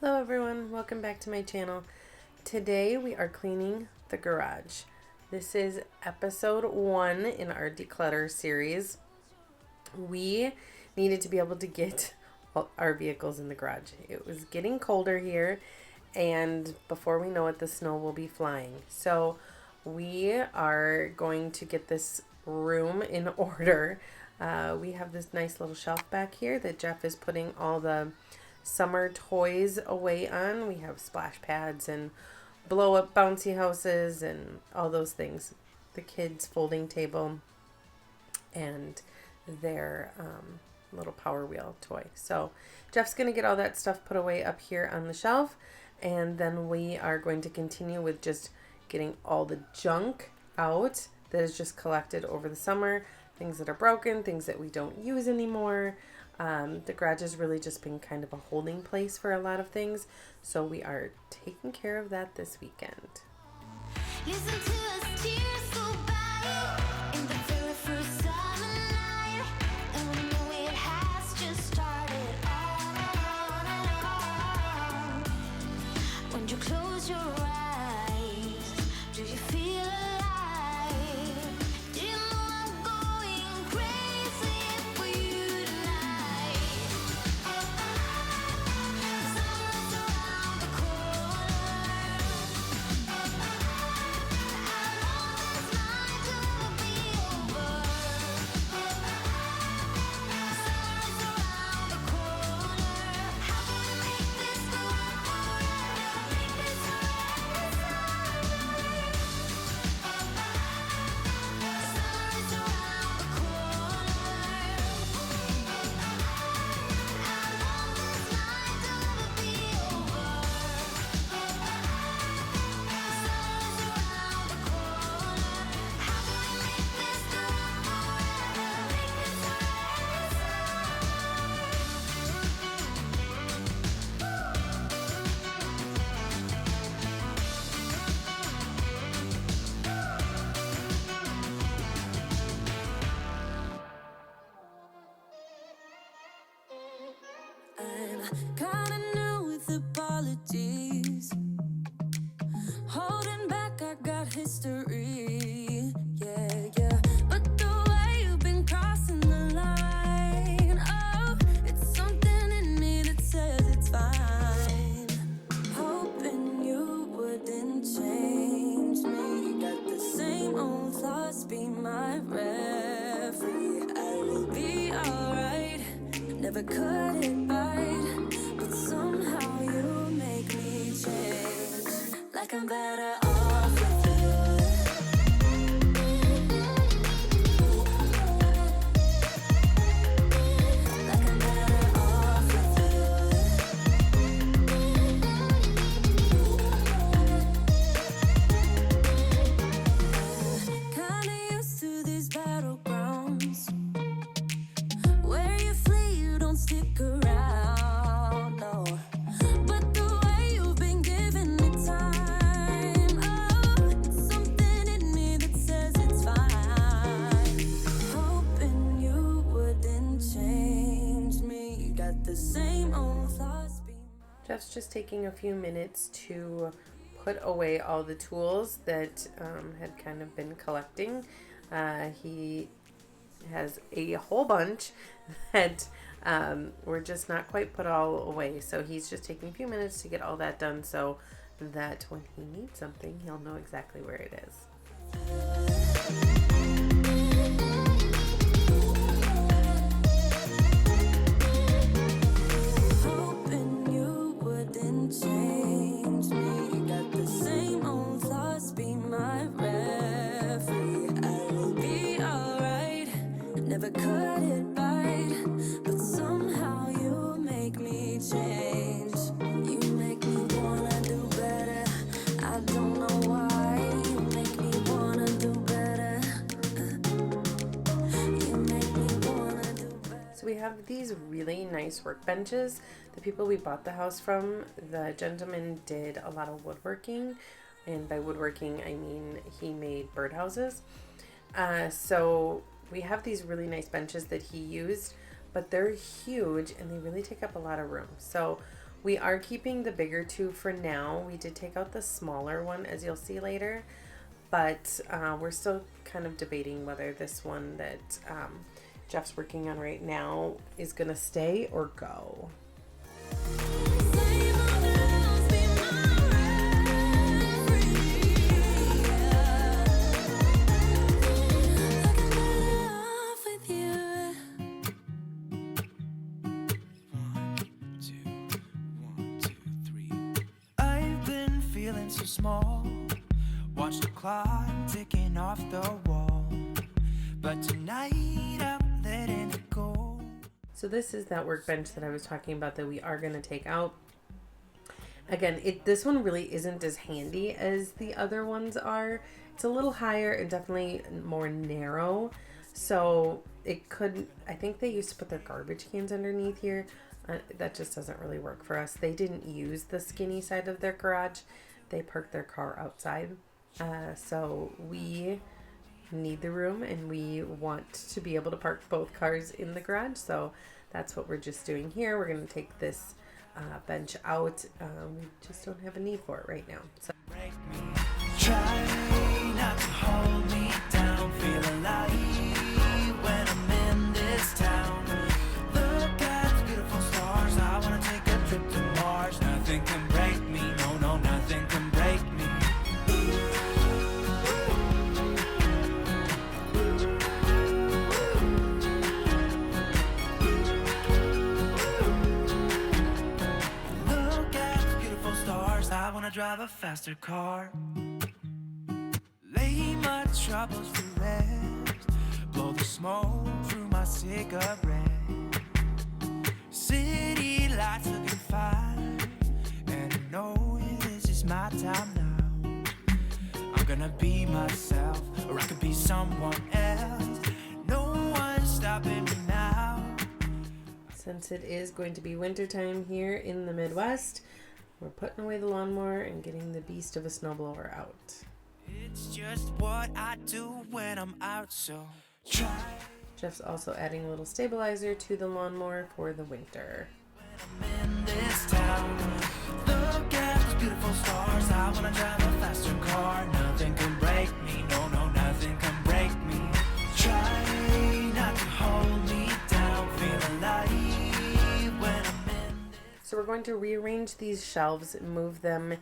Hello everyone, welcome back to my channel. Today we are cleaning the garage. This is episode 1 in our Declutter series. We needed to be able to get our vehicles in the garage. It was getting colder here, and before we know it, the snow will be flying. So we are going to get this room in order. We have this nice little shelf back here that Jeff is putting all the summer toys away on. We have splash pads and blow up bouncy houses and all those things. The kids' folding table and their little Power Wheel toy. So Jeff's going to get all that stuff put away up here on the shelf, and then we are going to continue with just getting all the junk out that is just collected over the summer. Things that are broken, things that we don't use anymore. The garage has really just been kind of a holding place for a lot of things, so we are taking care of that this weekend. Listen to us tears go by in the very first summer night, and we know it has just started on. When you close your eyes, do you feel alive? Do you know I'm going crazy for you tonight? Summer's around the corner. I want this night to be over. Summer's around the corner. How can we make this go on forever? Make this forever. Summer's around the corner. I want this night to be over. Summer's around the corner. How can we make this go on forever? Make this I'm kinda new with apologies. Holding back, I got history. Yeah. But the way you've been crossing the line, oh, it's something in me that says it's fine. Hoping you wouldn't change me. Got the same old thoughts, be my referee. I will be alright. Never cut it right, but somehow you make me change. Like I'm better off with you. Like I'm better off with you. Kinda used to these battlegrounds where you flee, you don't stick around, no. But the way you've been giving me time, oh, it's something in me that says it's fine. Hoping you wouldn't change me. You got the same old thoughts. Jeff's just taking a few minutes to put away all the tools that had kind of been collecting. He has a whole bunch that were just not quite put all away. So he's just taking a few minutes to get all that done so that when he needs something, he'll know exactly where it is. Hoping you wouldn't change me. You got the same old thoughts, be my referee. I will be alright. Never cut it right, but somehow you make me change. You make me wanna do better. I don't know why. You make me wanna do better. You make me wanna do better. So we have these really nice workbenches. The people we bought the house from, the gentleman did a lot of woodworking, and by woodworking I mean he made birdhouses. So we have these really nice benches that he used, but they're huge and they really take up a lot of room. So We are keeping the bigger two for now. We did take out the smaller one, as you'll see later, but we're still kind of debating whether this one that Jeff's working on right now is gonna stay or go. So small, watch the clock ticking off the wall, but tonight I'm letting it go. So this is that workbench that I was talking about that we are going to take out. Again, this one really isn't as handy as the other ones are. It's a little higher and definitely more narrow, so it could, I think they used to put their garbage cans underneath here. That just doesn't really work for us. They didn't use the skinny side of their garage. They parked their car outside. So we need the room and we want to be able to park both cars in the garage. So that's what we're just doing here. We're going to take this bench out. We just don't have a need for it right now. So. Try not to hold me down, feel alive when I'm in this town. Look at the beautiful stars, I want to take a trip to Mars. Nothing can break me, no, nothing can break me. Look at the beautiful stars, I want to drive a faster car. Lay my troubles to rest, blow the smoke through my cigarette. City lights looking fine, and I know this is my time now. I'm gonna be myself, or I could be someone else. No one's stopping me now. Since it is going to be wintertime here in the Midwest, we're putting away the lawnmower and getting the beast of a snowblower out. It's just what I do when I'm out, so try. Jeff's also adding a little stabilizer to the lawnmower for the winter. When I'm in this town, look at those beautiful stars. I wanna drive a faster car. Nothing can break me, no, nothing can break me. Try not to hold me down, feel alive when I'm in. So we're going to rearrange these shelves and move them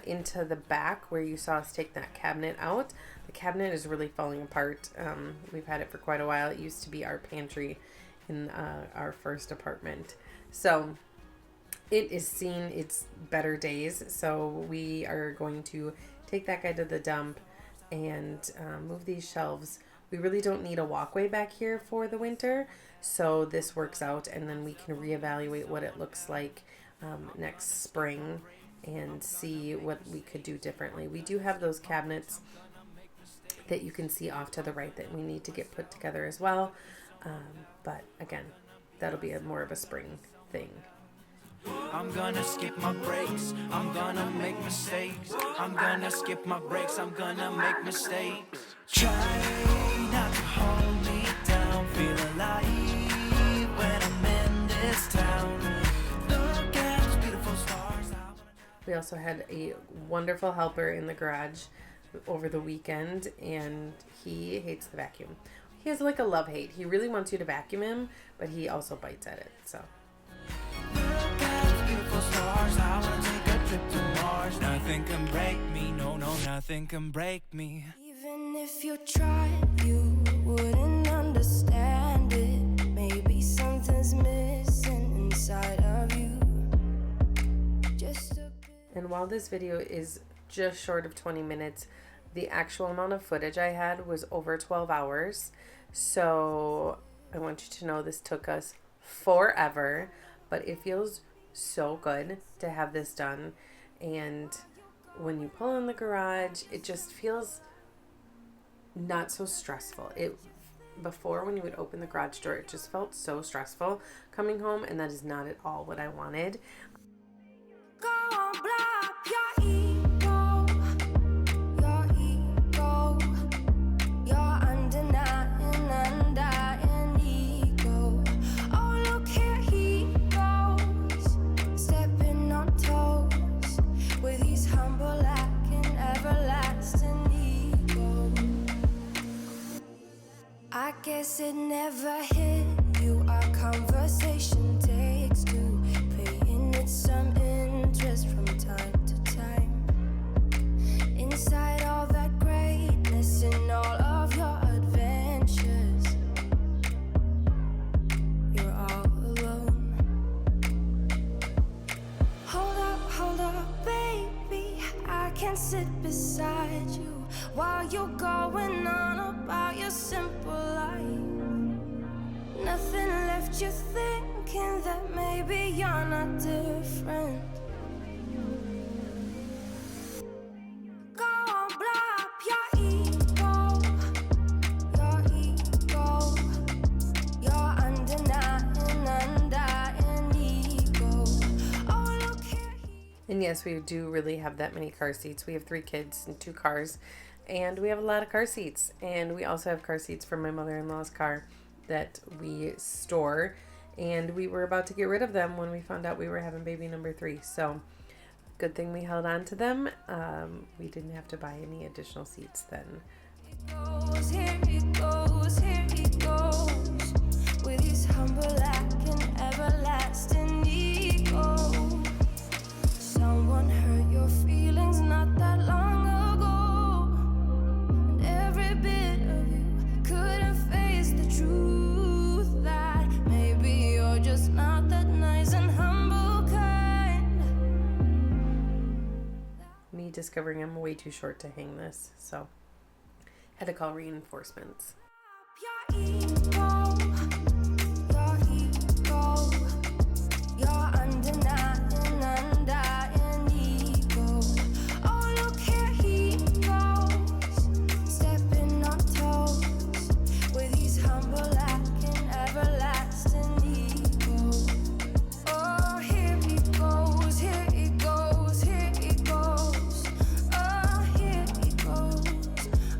into the back where you saw us take that cabinet out. The cabinet is really falling apart. We've had it for quite a while. It used to be our pantry in our first apartment. So it is seeing its better days. So we are going to take that guy to the dump and move these shelves. We really don't need a walkway back here for the winter. So this works out, and then we can reevaluate what it looks like next spring and see what we could do differently. We do have those cabinets that you can see off to the right that we need to get put together as well. But again, that'll be more of a spring thing. I'm gonna skip my breaks, I'm gonna make mistakes. I'm gonna skip my breaks, I'm gonna make mistakes. Try not to hold me down, feel alive when I'm in this town. Look at those beautiful stars. We also had a wonderful helper in the garage over the weekend, and he hates the vacuum. He has like a love-hate. He really wants you to vacuum him, but he also bites at it. So Look at those beautiful stars, I wanna take a trip to Mars. Nothing can break me, no, nothing can break me. Even if you tried, you wouldn't understand it. Maybe something's missing inside of you. Just a And while this video is just short of 20 minutes, the actual amount of footage I had was over 12 hours. So I want you to know this took us forever, but it feels so good to have this done. And when you pull in the garage, it just feels not so stressful. Before, when you would open the garage door, it just felt so stressful coming home, and that is not at all what I wanted. Go on, blow up your ego, your undenying, undying ego. Oh, look here he goes, step guess it never hit you. Our conversation takes two, paying it some interest from time to time. Inside all that greatness and all of your adventures, you're all alone. Hold up, baby, I can sit beside you while you're going on about your simple life. Nothing left you thinking that maybe you're not different. Go on, blow up your ego, your undying ego. Oh, look here. And yes, we do really have that many car seats. We have 3 kids and 2 cars, and we have a lot of car seats. And we also have car seats from my mother-in-law's car that we store, and we were about to get rid of them when we found out we were having baby number 3. So good thing we held on to them. We didn't have to buy any additional seats then. Here he goes, with his humble act and everlasting ego. Someone hurt your feelings not that long ago, and every bit of you couldn't face the truth that maybe you're just not that nice and humble kind. Me discovering I'm way too short to hang this, so had to call reinforcements. Your ego, your undying ego. Oh, look here he goes, stepping on toes, with his humble act and everlasting ego. Oh, here he goes, here he goes, here he goes. Oh, here he goes,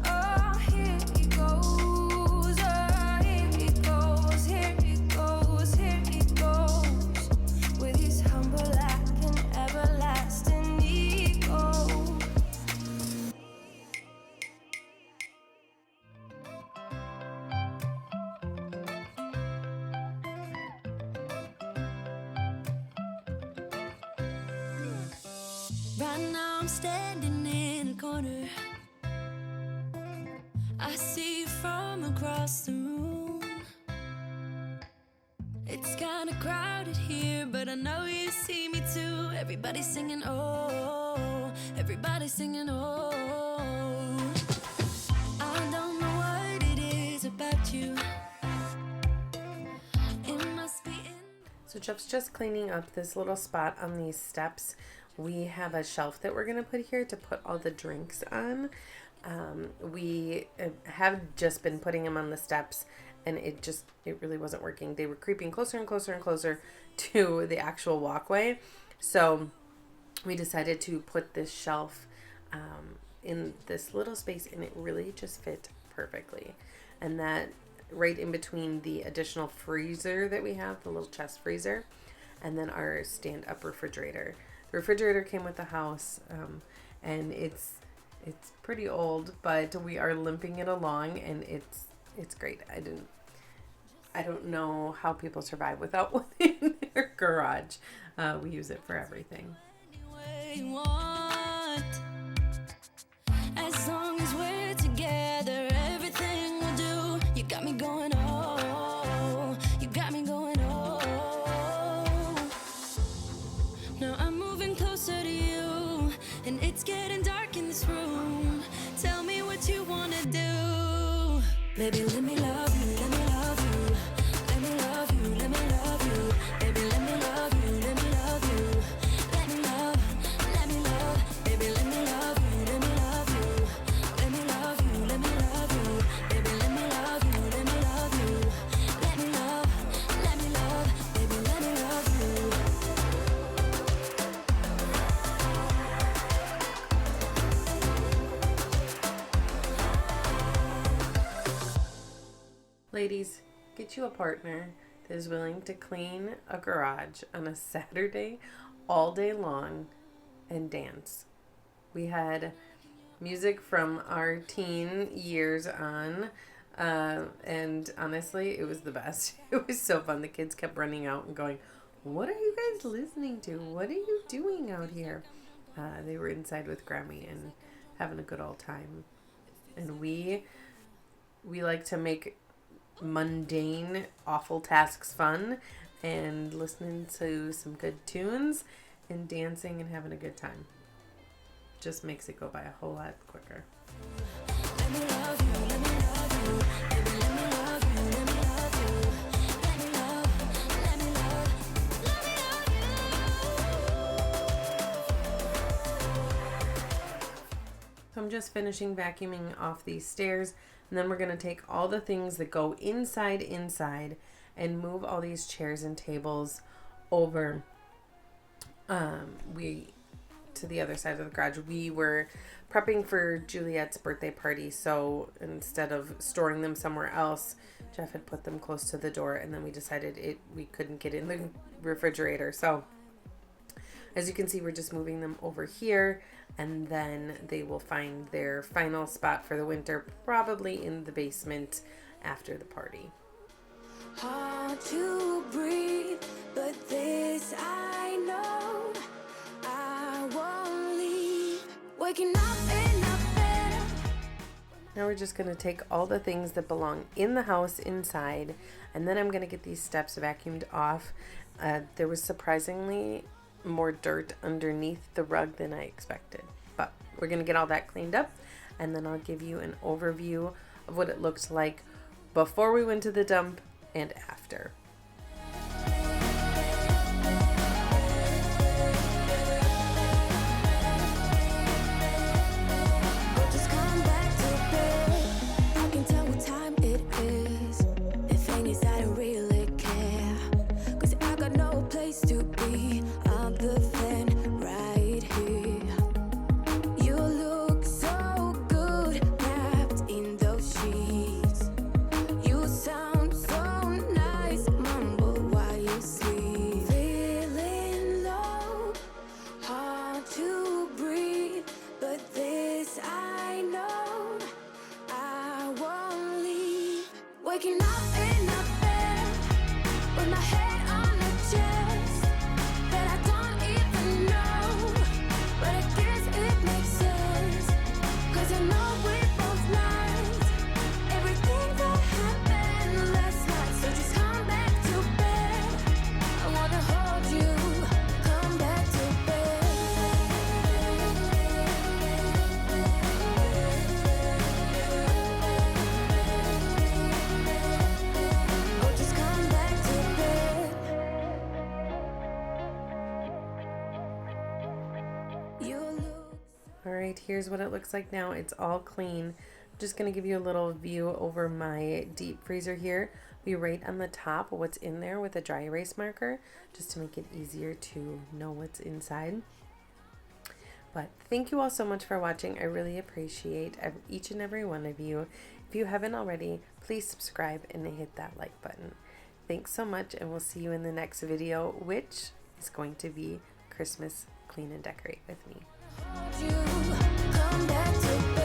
oh, here he goes, oh, here he goes, here he goes, here he goes, with his humble act and everlasting ego. Right now I'm standing in a corner. I see you from across the room. It's kinda crowded here, but I know you see me too. Everybody's singing, oh, everybody's singing, oh. I don't know what it is about you. It must be in. So Jeff's just cleaning up this little spot on these steps. We have a shelf that we're going to put here to put all the drinks on. We have just been putting them on the steps, and it really wasn't working. They were creeping closer and closer and closer to the actual walkway. So we decided to put this shelf in this little space, and it really just fit perfectly. And that right in between the additional freezer that we have, the little chest freezer, and then our stand-up refrigerator. The refrigerator came with the house, and it's pretty old, but we are limping it along, and it's great. I don't know how people survive without one in their garage. We use it for everything. Any way you want. As long as we're together, everything we'll do. You got me going, oh, you got me going, oh. Now I'm moving closer to you, and it's getting dark in this room. Tell me what you wanna do. Baby, let me love you, let me love you. Let me love you, let me love you. Baby, let me love you, let me love you. Let me love, baby, let me love you, let me love you. Let me love you, let me love you. Baby, let me love you, let me love you. Let me love, baby, let me love you. Ladies, get you a partner that is willing to clean a garage on a Saturday all day long and dance. We had music from our teen years on. And honestly, it was the best. It was so fun. The kids kept running out and going, "What are you guys listening to? What are you doing out here?" They were inside with Grammy and having a good old time. And we like to make mundane, awful tasks fun, and listening to some good tunes and dancing and having a good time just makes it go by a whole lot quicker. Let me love you, let me love you, baby, let me love you, let me love you, let me love, let me love, let me love you. So I'm just finishing vacuuming off these stairs, and then we're going to take all the things that go inside and move all these chairs and tables over to the other side of the garage. We were prepping for Juliet's birthday party, so instead of storing them somewhere else, Jeff had put them close to the door, and then we decided we couldn't get in the refrigerator. So as you can see, we're just moving them over here, and then they will find their final spot for the winter, probably in the basement after the party. Hard to breathe, but this I know, I won't leave. Waking up in a bed. Now we're just going to take all the things that belong in the house inside, and then I'm going to get these steps vacuumed off. There was surprisingly more dirt underneath the rug than I expected, but we're going to get all that cleaned up, and then I'll give you an overview of what it looked like before we went to the dump and after. Just come back to bed. I can tell what time it is. The thing is I don't really care, 'cause I got no place to be other than right here. You look so good wrapped in those sheets. You sound so nice, mumble while you sleep. Feeling low, hard to breathe, but this I know, I won't leave. Waking up in a bed with my head on the chest that I don't even know, but I guess it makes sense, 'cause I know we both liked everything that happened last night. So just come back to bed. I wanna hold you. Come back to bed. Oh, just come back to bed. You look. All right, here's what it looks like now. It's all clean. I'm just going to give you a little view over my deep freezer here. We write on the top what's in there with a dry erase marker, just to make it easier to know what's inside. But thank you all so much for watching. I really appreciate each and every one of you. If you haven't already, please subscribe and hit that like button. Thanks so much, and we'll see you in the next video, which is going to be Christmas Clean and Decorate with me. Hold you. Come back to bed.